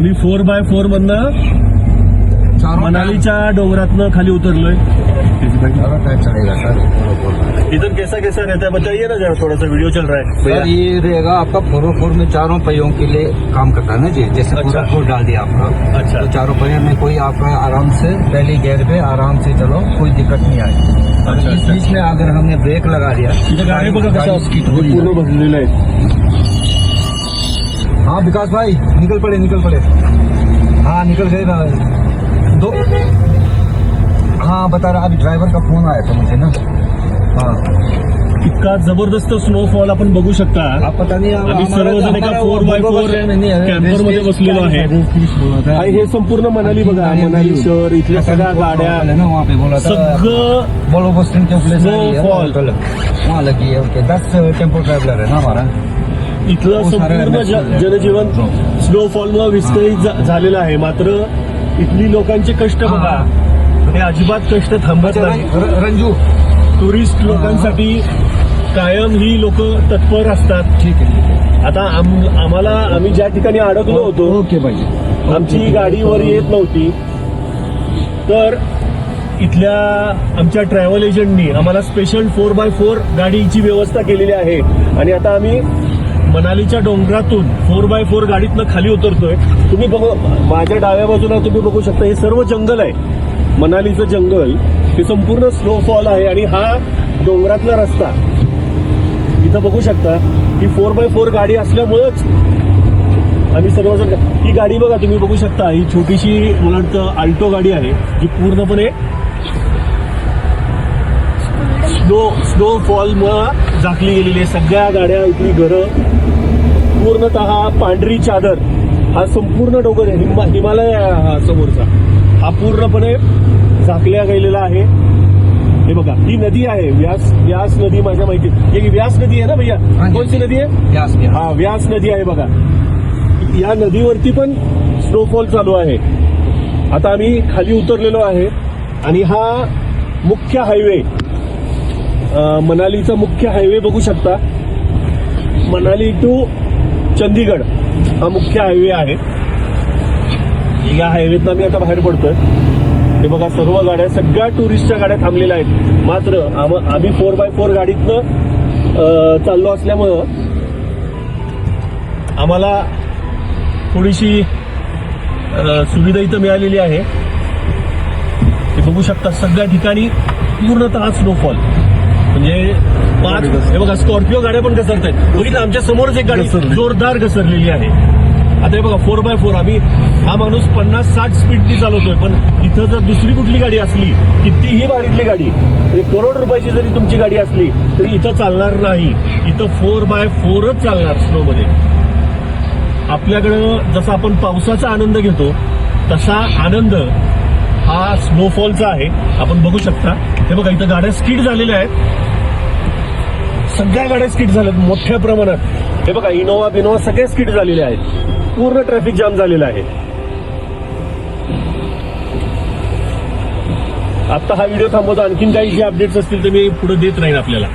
आम्ही 4x4 मधनं मनालीच्या डोंगरातनं खाली उतरलोय। इधर कैसा कैसा रहता है बताइए ना जरा, थोड़ा सा वीडियो चल रहा है। सर ये रहेगा आपका 4x4 में चारों पहियों के लिए काम करता है ना जी, जैसे पूरा अच्छा। 4 डाल दिया आपका। अच्छा। तो चारों पहियों में कोई आपका आराम से पहली गियर पे आराम से चलो, कोई दिक्कत नहीं आएगी। अच्छा, इस बीच में अगर हमने ब्रेक लगा दिया गाड़ी बघा कसं स्किड हो पूर्ण बसलेलं आहे। हाँ विकास भाई निकल पड़े हाँ निकल गए ना दो। हाँ बता रहा, अभी ड्राइवर का फोन आया था मुझे ना। हाँ इतका जबरदस्त स्नोफॉल आपण बघू शकता। आप पता नहीं आम्ही सर्वजण एका 4x4 कॅम्पर मध्ये बसलेलो आहे आणि हे संपूर्ण मनाली बघा, मनाली शहर, इथल्या सगळ्या गाड्या ना वहाँ पे बोला था सगळं बोलो बस स्टैंड के ऊपर Snowfall. वहाँ लगी है। ओके 10 टेम्पो ट्रैवलर है ना हमारा। इथलं हो, सारे संपूर्ण रस्ते. जनजीवन स्नोफॉलमुळे विस्कळीत झालेलं आहे। मात्र इथली लोकांचे कष्ट बघा, हे अजिबात कष्ट थांबत नाही। रंजू टुरिस्ट लोकांसाठी कायम ही लोक तत्पर असतात। ठीक है आता आम्ही ज्या ठिकाणी अडकलो होतो, ओके भाई, आमची गाडी वर येत नव्हती, तर इथल्या आमच्या ट्रॅव्हल एजंटनी आम्हाला स्पेशल 4x4 गाडीची व्यवस्था केलेली आहे आणि आता आम्ही मनालीच्या डोंगरातून 4x4 गाडीतनं खाली उतरतोय। तुम्ही बघू, माझ्या डाव्या बाजूला तुम्ही बघू शकता, हे सर्व जंगल आहे, मनालीचं जंगल, हे संपूर्ण स्नोफॉल आहे आणि हा डोंगरातला रस्ता इथं बघू शकता। ही 4x4 गाडी असल्यामुळेच आम्ही सर्वजण, ही गाडी बघा तुम्ही बघू शकता, ही छोटीशी मला वाटतं अल्टो गाडी आहे जी पूर्णपणे स्नोफॉलमुळे झाकली गेलेली आहे। सगळ्या गाड्या, इथली घरं, पूर्णतः पांढरी चादर, हा संपूर्ण डोंगर आहे, हिमालय हा समोरचा, हा पूर्णपणे झाकल्या गेलेला आहे। हे बघा, ही नदी आहे व्यास नदी, माझ्या माहितीत ही व्यास नदी आहे ना भैया, कोणती नदी आहे? व्यास। हा व्यास नदी आहे बघा। या नदीवरती पण स्नोफॉल चालू आहे। आता आम्ही खाली उतरलेलो आहे आणि हा मुख्य हायवे, मनालीचा मुख्य हायवे बघू शकता, मनाली टू चंदीगड हा मुख्य हायवे आहे। या हायवेतनं आम्ही आता बाहेर पडतोय। हे बघा, सर्व गाड्या, सगळ्या टुरिस्टच्या गाड्या थांबलेल्या आहेत। मात्र आम्ही 4x4 गाडीतनं चाललो असल्यामुळं आम्हाला थोडीशी सुविधा इथं मिळालेली आहे। हे बघू शकता, सगळ्या ठिकाणी पूर्णतः स्नोफॉल, म्हणजे हे बघा, स्कॉर्पिओ गाड्या पण घसरत आहेत। बघितलं, आमच्या समोरच एक गाडी जोरदार घसरलेली आहे। आता हे बघा 4x4, आम्ही हा माणूस 50-60 स्पीडनी चालवतोय, पण इथं जर दुसरी कुठली गाडी असली, कितीही भारीतली गाडी, करोड रुपयाची जरी तुमची गाडी असली तरी इथं चालणार नाही। इथं 4x4च चालणार स्नोमध्ये। आपल्याकडं जसा आपण पावसाचा आनंद घेतो तसा आनंद हा स्नोफॉलचा आहे। आपण बघू शकता, हे बघा, इथं गाड्या स्किड झालेल्या आहेत, सगळ्या गाड्या स्किड झाल्यात मोठ्या प्रमाणात। हे बघा, इनोवा बिनोवा सगळ्या स्किड झालेल्या आहेत, पूर्ण ट्रॅफिक जाम झालेला आहे। आता हा व्हिडिओ थांबवतो, आणखीन काही जे अपडेट्स असतील ते मी पुढे देत राहीन आपल्याला।